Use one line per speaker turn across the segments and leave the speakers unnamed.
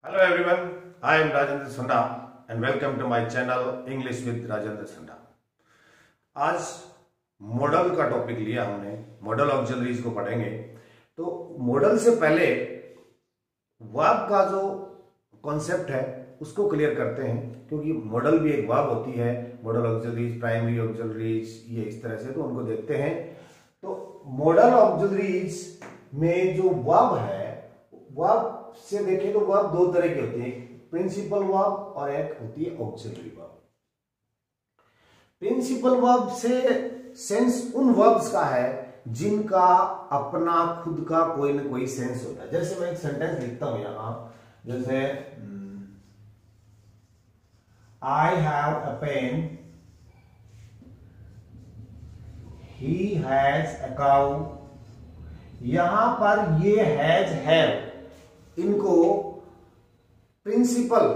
Hello everyone, I am Rajendra Sanda and welcome to my channel English with Rajendra Sanda। आज model का topic लिया हमने, model auxiliaries को पढ़ेंगे। तो मॉडल से पहले वर्ब का जो कॉन्सेप्ट है उसको क्लियर करते हैं, क्योंकि मॉडल भी एक वर्ब होती है। मॉडल ऑक्सिलरीज, प्राइमरी ऑक्सिलरीज, ये इस तरह से, तो उनको देखते हैं। तो मॉडल ऑक्सिलरीज में जो वर्ब है, वर्ब से देखें तो वर्ब दो तरह की होती है, प्रिंसिपल वर्ब और एक होती है ऑक्सिलरी वर्ब। प्रिंसिपल वर्ब से सेंस उन वर्ब्स का है जिनका अपना खुद का कोई ना कोई सेंस होता है। जैसे मैं एक सेंटेंस लिखता हूं यहां, जैसे I have a pen, he has a cow. यहां पर ये हैज, हैव, इनको प्रिंसिपल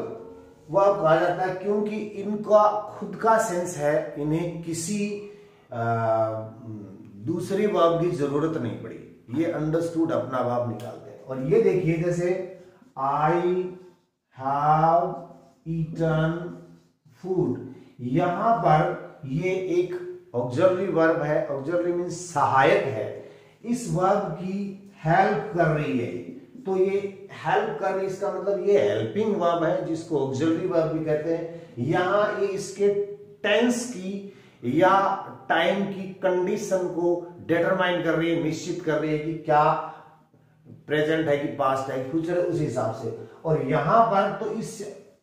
वर्ब कहा जाता है, क्योंकि इनका खुद का सेंस है, इन्हें किसी दूसरी वर्ब की जरूरत नहीं पड़ी, ये अंडरस्टूड अपना वर्ब निकालते हैं। और ये देखिए, जैसे आई हैव ईटन फूड, यहां पर ये एक ऑक्सिलरी वर्ब है। ऑक्सिलरी मींस सहायक है, इस वर्ब की हेल्प कर रही है। तो ये हेल्प कर रही, इसका मतलब ये हेल्पिंग वर्ब है, जिसको ऑक्सिलरी वर्ब भी कहते हैं। यहां ये इसके टेंस की या टाइम की कंडीशन को डिटरमाइन कर रही है, निश्चित कर रही है कि क्या प्रेजेंट है कि पास्ट है कि फ्यूचर है, उस हिसाब से। और यहां पर तो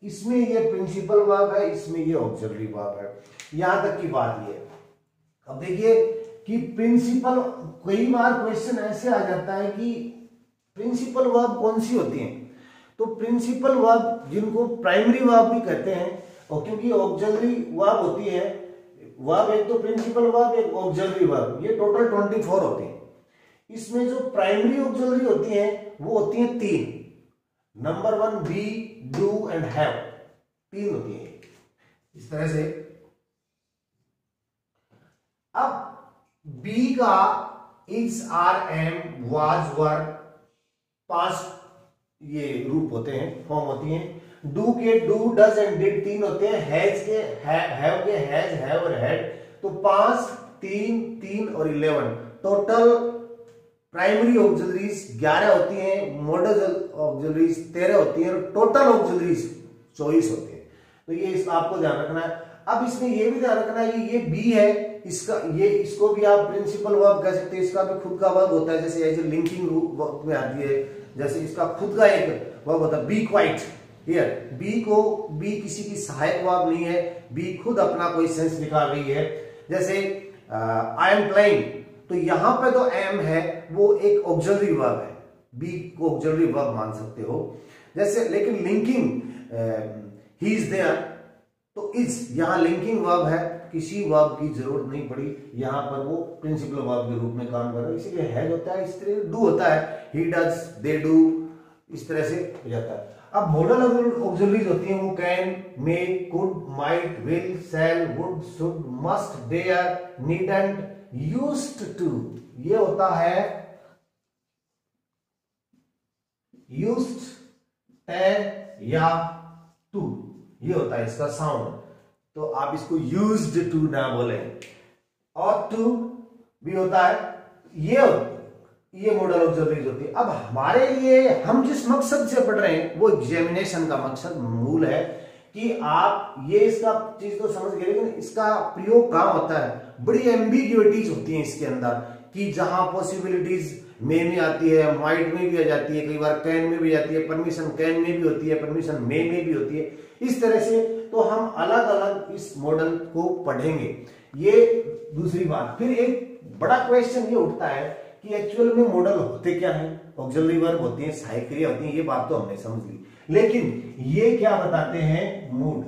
इसमें ये प्रिंसिपल वर्ब है, इसमें ये ऑक्सिलरी वर्ब है। यहां तक की बात ये। अब देखिए कि प्रिंसिपल, कई बार क्वेश्चन ऐसे आ जाता है कि प्रिंसिपल वर्ब कौन सी होती हैं। तो प्रिंसिपल वर्ब जिनको प्राइमरी वर्ब भी कहते हैं, और क्योंकि ऑक्सिलरी वर्ब होती है, वर्ब एक तो प्रिंसिपल वर्ब, एक ऑक्सिलरी वर्ब, ये टोटल 24 होती हैं। इसमें जो प्राइमरी ऑक्सिलरी होती हैं वो होती हैं 3। Number 1 be, do and have, 3 होती है इस तरह से। अब बी का is, are, am, was, were, 5 ये रूप होते हैं, फॉर्म होती हैं। डू के डू, डज एंड डिड 3 होते हैं। हैज के हैव के हैज, हैव और हैड, तो 5, 3, 3 और 11 टोटल प्राइमरी ऑक्सिलरीज 11 होती हैं, मॉडल ऑक्सिलरीज 13 होती हैं, और टोटल ऑक्सिलरीज 24 होती हैं। तो ये आपको ध्यान रखना है। अब इसमें ये भी ध्यान रखना है कि ये बी है, इसका ये, इसको भी आप प्रिंसिपल वर्ब कह सकते हैं, इसका भी खुद का वर्ब होता है, जैसे ऐसे लिंकिंग वर्ब में आती है। जैसे इसका खुद का एक वर्ब होता है, बी क्वाइट हियर। बी किसी की सहायक वर्ब नहीं है, बी खुद अपना कोई सेंस निकाल रही है। जैसे आई एम प्लेइंग, तो यहां पे तो एम है, वो एक ऑक्सिलरी वर्ब है, बी को ऑक्सिलरी वर्ब मान सकते हो। जैसे लेकिन लिंकिंग ही इज देयर, तो इज यहां लिंकिंग वर्ब है, किसी वर्ब की जरूरत नहीं पड़ी, यहां पर वो प्रिंसिपल वर्ब के रूप में काम कर रहा है, इसीलिए हैज होता है। इस तरह डू होता है, ही डज, दे डू, इस तरह से हो जाता है। अब मॉडल ऑक्सिलरीज होती हैं, वो can, may, could, might, will, shall, would, should, must, dare, needn't, used to, ये होता है यूज्ड, या टू, ये होता है इसका साउंड। तो आप इसको यूज्ड टू ना बोले। और टू भी होता है, ये मॉडल ऑक्सिलरीज होती है। अब हमारे लिए, हम जिस मकसद से पढ़ रहे हैं वो एग्जामिनेशन का मकसद मूल है कि आप ये इसका चीज तो समझ गए, लेकिन इसका प्रयोग कहां होता है। बड़ी एम्बिग्युइटीज होती हैं इसके अंदर, कि जहां पॉसिबिलिटीज में आती है, माइट में भी आ जाती है, कई बार कैन में भी आती है, परमिशन कैन में भी होती है, परमिशन में भी होती है, इस तरह से। तो हम अलग अलग इस मॉडल को पढ़ेंगे, ये दूसरी बात। फिर एक बड़ा क्वेश्चन ये उठता है कि एक्चुअल में मॉडल होते क्या हैं। ऑक्सिलरी वर्ब होती हैं, सहायक क्रिया होती हैं, ये बात तो हमने समझ ली, लेकिन ये क्या बताते हैं, मूड।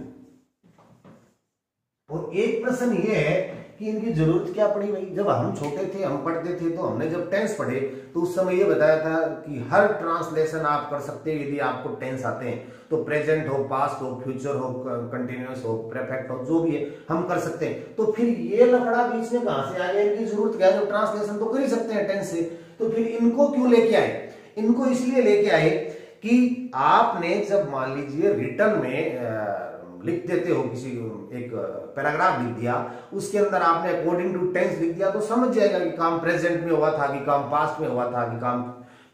और एक प्रश्न ये है कि इनकी जरूरत क्या पड़ी भाई। जब हम छोटे थे, हम पढ़ते थे, तो हमने जब टेंस पढ़े तो उस समय ये बताया था कि हर ट्रांसलेशन आप कर सकते हैं यदि आपको टेंस आते हैं, तो प्रेजेंट हो, पास्ट हो, फ्यूचर हो, कंटिन्यूअस हो, परफेक्ट हो, जो भी है हम कर सकते हैं। तो फिर ये लफड़ा बीच में कहां से आ गया, इनकी जरूरत क्या है, जब ट्रांसलेशन तो कर ही सकते हैं टेंस से, तो फिर इनको क्यों लेके आए। इनको इसलिए लेके आए कि आपने जब मान लीजिए रिटर्न में लिख देते हो, किसी एक पैराग्राफ लिख दिया, उसके अंदर आपने अकॉर्डिंग टू टेंस लिख दिया, तो समझ जाएगा कि काम प्रेजेंट में हुआ था, कि काम पास्ट में हुआ था, कि काम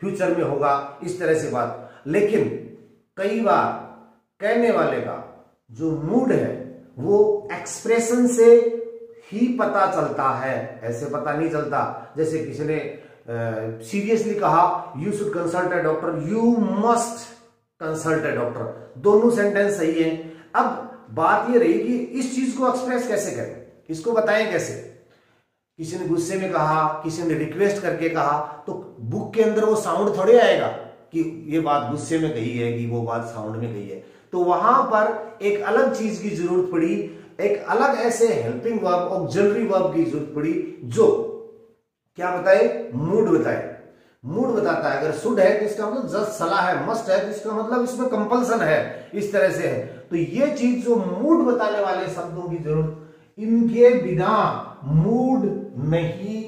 फ्यूचर में होगा, इस तरह से बात। लेकिन कई बार कहने वाले का जो मूड है वो एक्सप्रेशन से ही पता चलता है, ऐसे पता नहीं चलता। जैसे किसी ने सीरियसली कहा you should consult a doctor, you must consult a doctor, दोनों सेंटेंस सही है। अब बात ये रही कि इस चीज को एक्सप्रेस कैसे करें, इसको बताएं कैसे। किसी ने गुस्से में कहा, किसी ने रिक्वेस्ट करके कहा, तो बुक के अंदर वो साउंड थोड़े आएगा कि ये बात गुस्से में कही है, कि वो बात साउंड में कही है। तो वहां पर एक अलग चीज की जरूरत पड़ी, एक अलग ऐसे हेल्पिंग वर्ब, ऑक्सिलरी वर्ब की जरूरत पड़ी, जो क्या बताए, मूड बताए। मूड बताता है। अगर शुड है तो इसका मतलब जस्ट सलाह है, मस्ट है तो इसका मतलब इसमें कंपल्सन है, इस तरह से है। तो ये चीज जो मूड बताने वाले शब्दों की जरूरत, इनके बिना मूड नहीं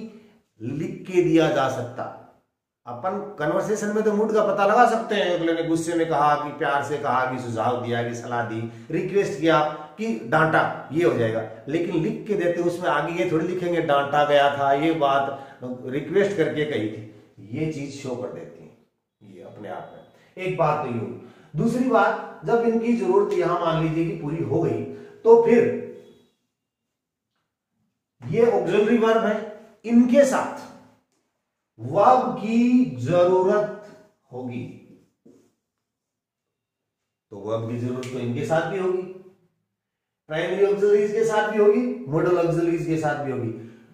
लिख के दिया जा सकता। अपन कन्वर्सेशन में तो मूड का पता लगा सकते हैं, अगले ने गुस्से में कहा, कि प्यार से कहा, कि सुझाव दिया, कि सलाह दी, रिक्वेस्ट किया, कि डांटा, ये हो जाएगा। लेकिन लिख के देते उसमें आगे ये थोड़ी लिखेंगे डांटा गया था, ये बात रिक्वेस्ट करके कही थी, ये चीज शो कर देती है ये अपने आप में। एक बात तो ये होगी। दूसरी बात, जब इनकी जरूरत यहां मान लीजिए कि पूरी हो गई, तो फिर ये ऑक्सिलरी वर्ब है, इनके साथ वर्ब की जरूरत होगी। तो वर्ब की जरूरत तो इनके साथ भी होगी, प्राइमरी ऑक्सिलरीज के साथ भी होगी, मॉडल ऑक्सिलरीज के साथ भी होगी।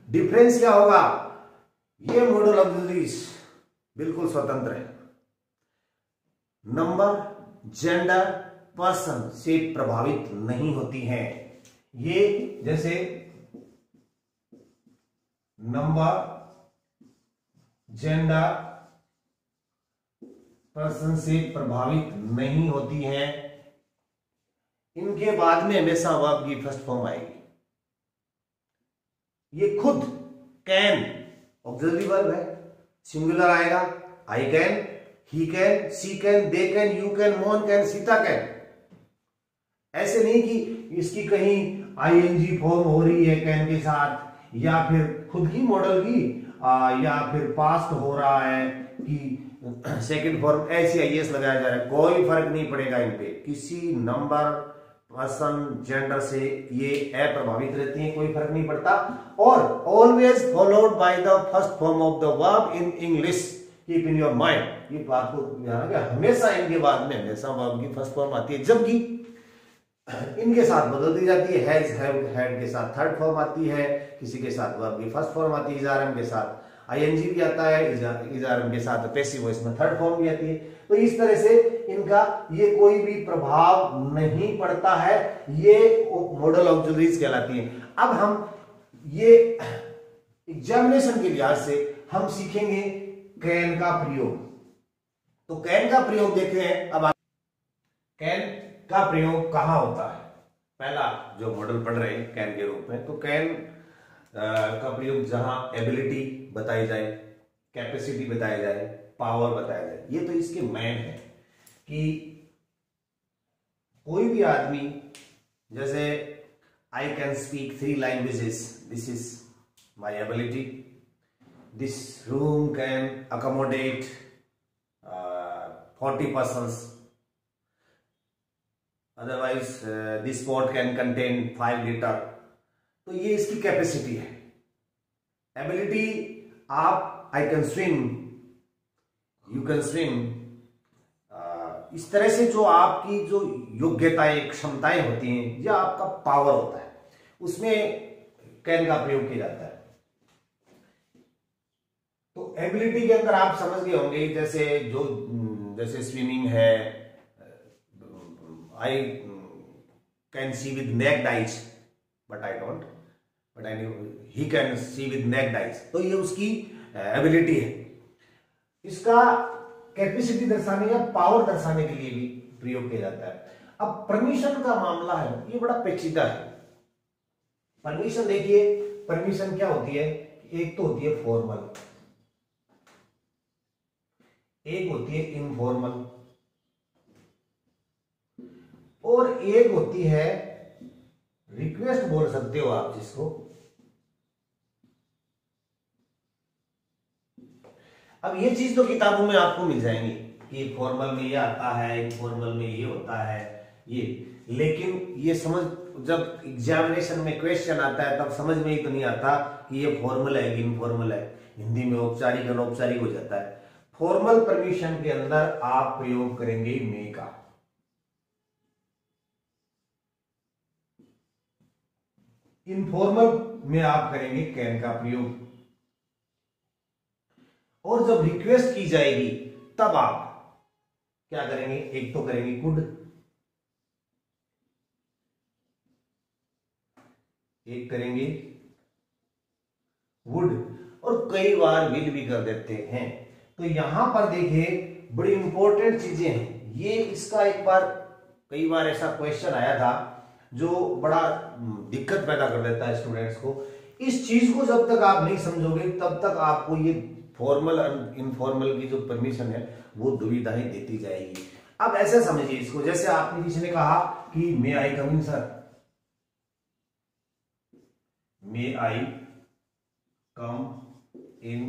डिफरेंस क्या होगा, ये मॉडल ऑक्सिलरीज बिल्कुल स्वतंत्र है, नंबर, जेंडर, पर्सन से प्रभावित नहीं होती हैं। ये जैसे नंबर, जेंडर, पर्सन से प्रभावित नहीं होती हैं। इनके बाद में हमेशा वर्ब की फर्स्ट फॉर्म आएगी। ये खुद कैन ऑक्सिलरी वर्ब है, सिंगुलर आएगा, I can, he can, she can, they can, you can, Mohan can, Sita can. ऐसे नहीं कि इसकी कहीं आईएनजी फॉर्म हो रही है कैन के साथ, या फिर खुद की मॉडल की, या फिर पास्ट हो रहा है कि सेकंड फॉर्म, ऐसे आईएस लगाया जा रहा है, कोई फर्क नहीं पड़ेगा इन पे। किसी नंबर, पर्सन, जेंडर से ये अप्रभावित रहती हैं, कोई फर्क नहीं पड़ता। और always followed by the first form of the verb in English, keep in your mind. ये बात को ध्यान रखिए, हमेशा इनके बाद में हमेशा वर्ब की फर्स्ट फॉर्म आती है, जबकि इनके साथ बदल दी जाती है। हैज, हैव, हैड के साथ थर्ड फॉर्म आती है, किसी के साथ वर्ब की फर्स्ट फॉर्म आती है, इज़ारम के साथ आईएनजी भी आता है, इज़ारम के साथ पैसिव वॉइस में थर्ड फॉर्म भी आती है। तो इस तरह से इनका ये कोई भी प्रभाव नहीं पड़ता है, ये मॉडल ऑक्सिलरीज कहलाती है। अब हम ये एग्जामिनेशन के लिहाज से हम सीखेंगे कैन का प्रयोग। तो कैन का प्रयोग देखते हैं। अब कैन का प्रयोग कहां होता है, पहला जो मॉडल पढ़ रहे हैं कैन के रूप में, तो कैन का प्रयोग जहां एबिलिटी बताई जाए, कैपेसिटी बताया जाए, पावर बताया जाए, ये तो इसके मैन है। कि कोई भी आदमी, जैसे I can speak 3 languages, this is my ability, this room can accommodate 40 persons, otherwise this pot can contain 5 litre. तो ये इसकी कैपेसिटी है। एबिलिटी, आप I can swim, you can swim, इस तरह से जो आपकी जो योग्यताएं, क्षमताएं होती हैं, या आपका पावर होता है, उसमें कैन का प्रयोग किया जाता है। तो एबिलिटी के अंदर आप समझ गए होंगे, जैसे स्विमिंग है, I can see with naked eyes, but I don't. But I know he can see with naked eyes. तो ये उसकी एबिलिटी है। इसका कैपेसिटी दर्शाने या पावर दर्शाने के लिए भी प्रयोग किया जाता है। अब परमिशन का मामला है, ये बड़ा पेचीदा है। परमिशन देखिए, परमिशन क्या होती है, एक तो होती है फॉर्मल, एक होती है इनफॉर्मल। एक होती है रिक्वेस्ट बोल सकते हो आप जिसको, अब ये चीज तो किताबों में आपको मिल जाएंगी कि फॉर्मल में ये आता है, फॉर्मल में ये होता है ये, लेकिन ये समझ जब एग्जामिनेशन में क्वेश्चन आता है तब समझ में ही तो नहीं आता कि ये फॉर्मल है कि इनफॉर्मल है। हिंदी में औपचारिक अनौपचारिक हो जाता है। फॉर्मल परमिशन के अंदर आप प्रयोग करेंगे मे का, इनफॉर्मल में आप करेंगे कैन का प्रयोग, और जब रिक्वेस्ट की जाएगी तब आप क्या करेंगे, एक तो करेंगे कुड, एक करेंगे वुड, और कई बार विल भी कर देते हैं। तो यहां पर देखिए बड़ी इंपॉर्टेंट चीजें हैं ये। इसका एक बार कई बार ऐसा क्वेश्चन आया था जो बड़ा दिक्कत पैदा कर देता है स्टूडेंट्स को। इस चीज को जब तक आप नहीं समझोगे तब तक आपको ये फॉर्मल और इनफॉर्मल की जो परमिशन है वो दुविधाएं देती जाएगी। अब ऐसे समझिए इसको, जैसे आपने किसी ने कहा कि may I come in sir, may I come in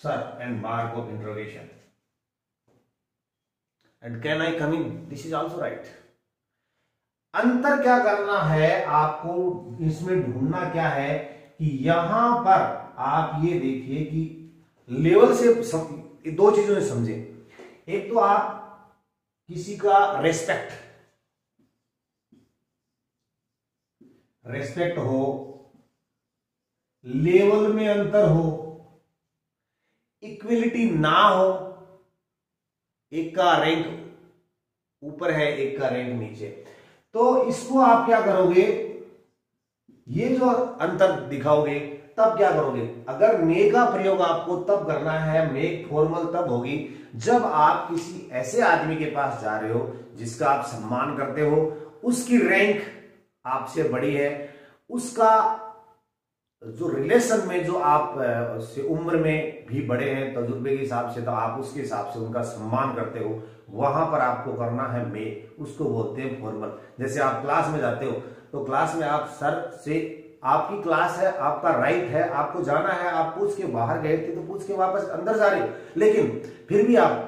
sir and mark of interrogation, and can I come in, this is also right. अंतर क्या करना है आपको इसमें, ढूंढना क्या है कि यहां पर आप ये देखिए कि लेवल से दो चीजों से समझे। एक तो आप किसी का रेस्पेक्ट हो, लेवल में अंतर हो, इक्वलिटी ना हो, एक का रैंक ऊपर है एक का रैंक नीचे, तो इसको आप क्या करोगे, ये जो अंतर दिखाओगे तब क्या करोगे, अगर मे का प्रयोग आपको तब करना है, मे फॉर्मल तब होगी जब आप किसी ऐसे आदमी के पास जा रहे हो जिसका आप सम्मान करते हो, उसकी रैंक आपसे बड़ी है, उसका जो रिलेशन में जो आप से उम्र में भी बड़े हैं तजुर्बे के हिसाब से, तो आप उसके हिसाब से उनका सम्मान करते हो, वहां पर आपको करना है मे, उसको बोलते हैं फॉर्मल। जैसे आप क्लास में जाते हो तो क्लास में आप सर से, आपकी क्लास है, आपका राइट है, आपको जाना है, आप पूछ के बाहर गए थे तो पूछ के वापस अंदर जा रहे हो, लेकिन फिर भी आप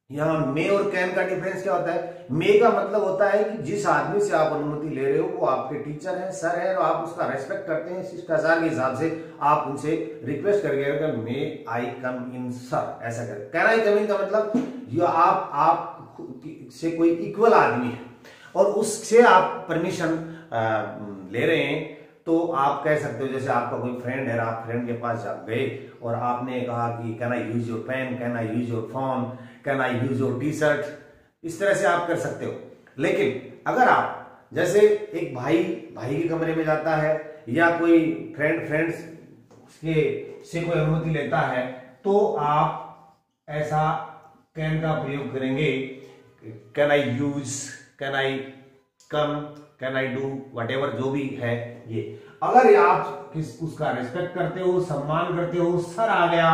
यहां मे और कैन का डिफरेंस क्या होता है, मे का मतलब होता है कि जिस आदमी से आप अनुमति ले रहे हो वो आपके टीचर हैं, सर है, और आप उसका रेस्पेक्ट करते हैं, शिष्टाचार के हिसाब से आप उनसे रिक्वेस्ट करके मे आई कम इन सर ऐसा करें। कैन आई कम इन का मतलब ये आप से कोई इक्वल आदमी है और उससे आप परमिशन ले रहे हैं, तो आप कह सकते हो जैसे आपका कोई फ्रेंड है, आप फ्रेंड के पास गए और आपने कहा कि can I use your pen, can I use your phone, can I use your T shirt, इस तरह से आप कर सकते हो। लेकिन अगर आप जैसे एक भाई के कमरे में जाता है या कोई फ्रेंड्स से कोई अनुमति लेता है, तो आप ऐसा कैन का प्रयोग करेंगे, can I use, can I come, can I do, what ever जो भी है ये। अगर आप उसका रिस्पेक्ट करते हो, सम्मान करते हो, सर आ गया,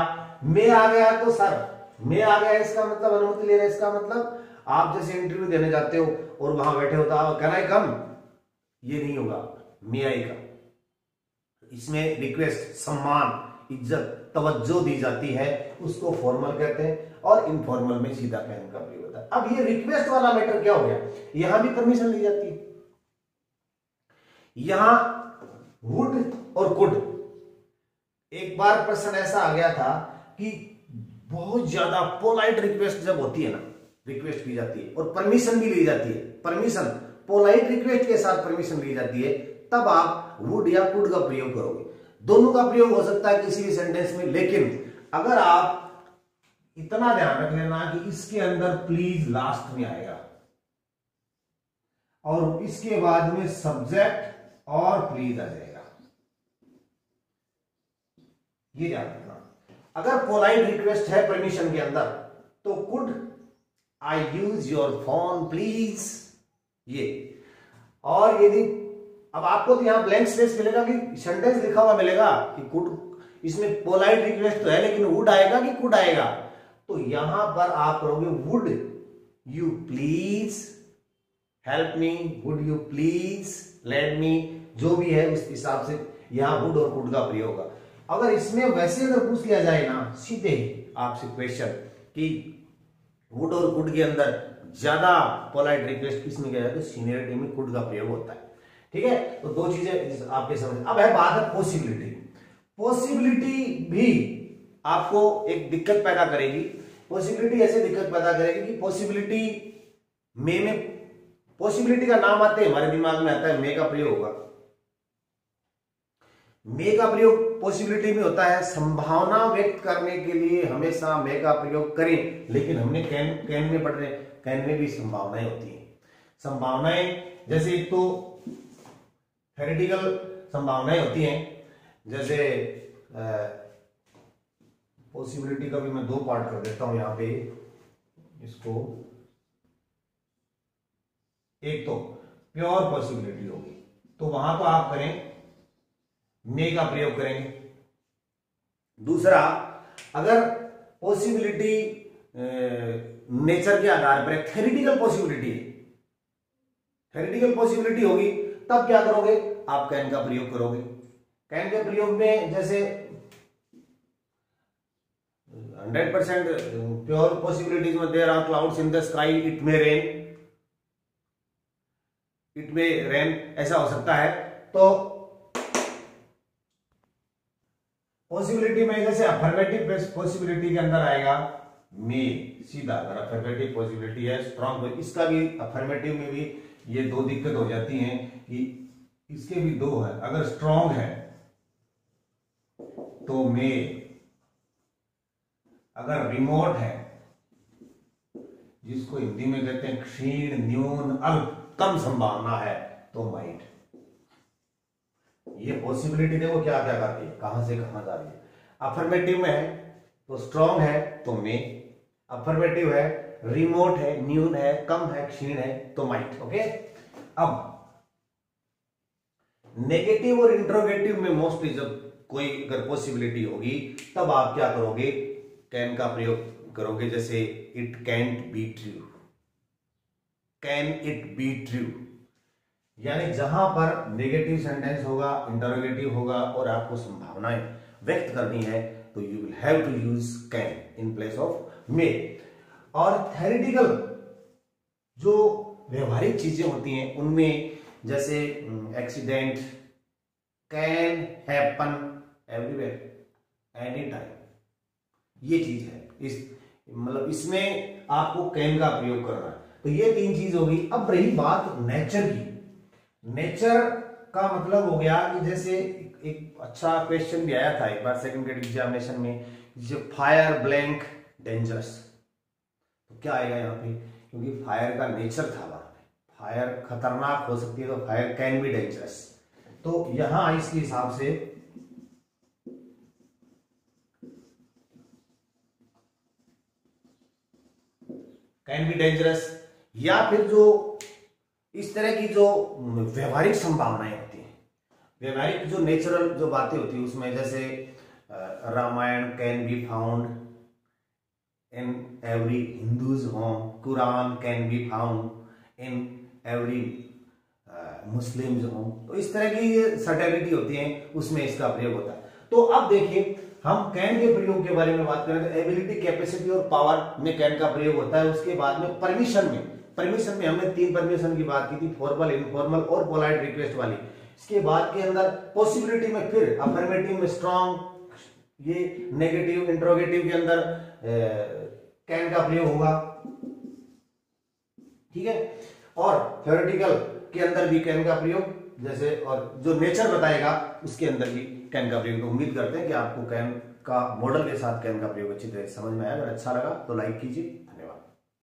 मे आ गया, तो सर मे आ गया इसका मतलब अनुमति ले रहे, इसका मतलब आप जैसे इंटरव्यू देने जाते हो और वहां बैठे होता हो कैन आई कम, ये नहीं होगा, मे आई का। इसमें रिक्वेस्ट, सम्मान, इज्जत, तवज्जो दी जाती है, उसको फॉर्मल कहते हैं, और इनफॉर्मल में सीधा कैन का प्रयोग होता है। अब ये रिक्वेस्ट वाला मैटर क्या हो गया, यहां भी परमिशन ली जाती है, यहां वुड और कुड। एक बार प्रश्न ऐसा आ गया था कि बहुत ज्यादा पोलाइट रिक्वेस्ट जब होती है ना, रिक्वेस्ट की जाती है और परमिशन भी ली जाती है, परमिशन पोलाइट रिक्वेस्ट के साथ परमिशन ली जाती है, तब आप वुड या कुड का प्रयोग करोगे। दोनों का प्रयोग हो सकता है किसी भी सेंटेंस में, लेकिन अगर आप इतना ध्यान रख लेना कि इसके अंदर प्लीज लास्ट में आएगा और इसके बाद में सब्जेक्ट और प्लीज आ जाएगा, ये ध्यान रखना। अगर पोलाइट रिक्वेस्ट है परमिशन के अंदर तो could I use your phone please, ये। और यदि अब आपको तो यहां ब्लैंक स्पेस मिलेगा कि सेंटेंस लिखा हुआ मिलेगा कि कुड, इसमें पोलाइट रिक्वेस्ट तो है लेकिन वुड आएगा कि कुड आएगा, तो यहां पर आप करोगे would you please help me, would you please, let me, जो भी है उस हिसाब से यहां वुड और कुड का प्रयोग होगा। अगर इसमें वैसे अगर पूछ लिया जाए ना सीधे आपसे क्वेश्चन कि वुड और कुड के अंदर ज्यादा पोलाइट रिक्वेस्ट किसमें किया जाए, तो सीनियरिटी में कुड का प्रयोग होता है। ठीक है, तो दो चीजें आपके समझ। अब है बात है पॉसिबिलिटी। पॉसिबिलिटी भी आपको एक दिक्कत पैदा करेगी। पॉसिबिलिटी ऐसे दिक्कत पैदा करेगी कि पॉसिबिलिटी में पॉसिबिलिटी का नाम आते हमारे दिमाग में आता है मे का प्रयोग होगा। मे का प्रयोग पॉसिबिलिटी में होता है, संभावना व्यक्त करने के लिए हमेशा मे का प्रयोग करें, लेकिन हमने कैन में पढ़ रहे, कैन में भी संभावनाएं होती हैं। संभावनाएं जैसे एक तो थ्योरेटिकल संभावनाएं होती हैं, जैसे पॉसिबिलिटी का भी मैं दो पार्ट कर देता हूं यहां पे इसको। एक तो प्योर पॉसिबिलिटी होगी, तो वहां तो आप करें मे का प्रयोग करेंगे। दूसरा, अगर पॉसिबिलिटी नेचर के आधार पर थ्योरेटिकल पॉसिबिलिटी है, थ्योरेटिकल पॉसिबिलिटी होगी, तब क्या करोगे आप कैन का प्रयोग करोगे। कैन के प्रयोग में जैसे 100% प्योर पॉसिबिलिटीज में there are clouds in the sky, it may rain, ऐसा हो सकता है। तो पॉसिबिलिटी में जैसे अफर्मेटिव पॉसिबिलिटी के अंदर आएगा मे सीधा, अगर अफर्मेटिव पॉसिबिलिटी है स्ट्रॉन्ग, इसका भी अफर्मेटिव में भी ये दो दिक्कत हो जाती हैं कि इसके भी दो है। अगर स्ट्रॉन्ग है तो मे, अगर रिमोट है जिसको हिंदी में कहते हैं क्षीण, न्यून, अल्प, कम संभावना है, तो माइट। ये पॉसिबिलिटी देखो क्या क्या करती है, कहां से कहां जा रही है। अफर्मेटिव में है तो स्ट्रॉन्ग है तो मे, अफर्मेटिव है, रिमोट है, न्यून है, कम है, क्षीण है, तो माइट। ओके, अब नेगेटिव और इंट्रोगेटिव में मोस्टली जब कोई अगर पॉसिबिलिटी होगी तब आप क्या करोगे, कैन का प्रयोग करोगे। जैसे it cantt be true, can it be true, यानी जहां पर नेगेटिव सेंटेंस होगा, इंटरोगेटिव होगा और आपको संभावनाएं व्यक्त करनी है, तो you will have to use can in place of may. और थ्योरेटिकल जो व्यवहारिक चीजें होती हैं उनमें जैसे accident can happen everywhere any time, ये चीज है। इस मतलब इसमें आपको कैन का प्रयोग करना है। तो ये तीन चीज होगी। अब रही बात नेचर की। नेचर का मतलब हो गया कि जैसे एक अच्छा क्वेश्चन भी आया था एक बार सेकंड ग्रेड एग्जामिनेशन में, जो फायर ब्लैंक डेंजरस, तो क्या आएगा यहाँ पे, क्योंकि फायर का नेचर था वहां पे, फायर खतरनाक हो सकती है, तो फायर कैन बी डेंजरस। तो यहां इसके हिसाब से कैन बी डेंजरस, या फिर जो इस तरह की जो व्यवहारिक संभावनाएं होती हैं, व्यवहारिक जो नेचुरल जो बातें होती है उसमें, जैसे Ramayana can be found in every Hindus home, Quran can be found in every Muslims home. तो इस तरह की सर्टेनिटी होती है, उसमें इसका प्रयोग होता है। तो अब देखिए हम कैन के प्रयोग के बारे में बात करें तो एबिलिटी, कैपेसिटी और पावर में कैन का प्रयोग होता है। उसके बाद में परमिशन में हमने तीन परमिशन की बात की थी, फॉर्मल, इनफॉर्मल और पोलाइट रिक्वेस्ट वाली। इसके बाद के अंदर पॉसिबिलिटी में फिर अफर्मेटिव में स्ट्रॉन्ग, ये नेगेटिव इंट्रोगेटिव के अंदर कैन का प्रयोग होगा। ठीक है, और थ्योरेटिकल के अंदर भी कैन का प्रयोग, जैसे और जो नेचर बताएगा उसके अंदर भी कैन का प्रयोग। तो उम्मीद करते हैं कि आपको कैन का मॉडल के साथ कैन का प्रयोग अच्छी तरह समझ में आया। अगर अच्छा लगा तो लाइक कीजिए।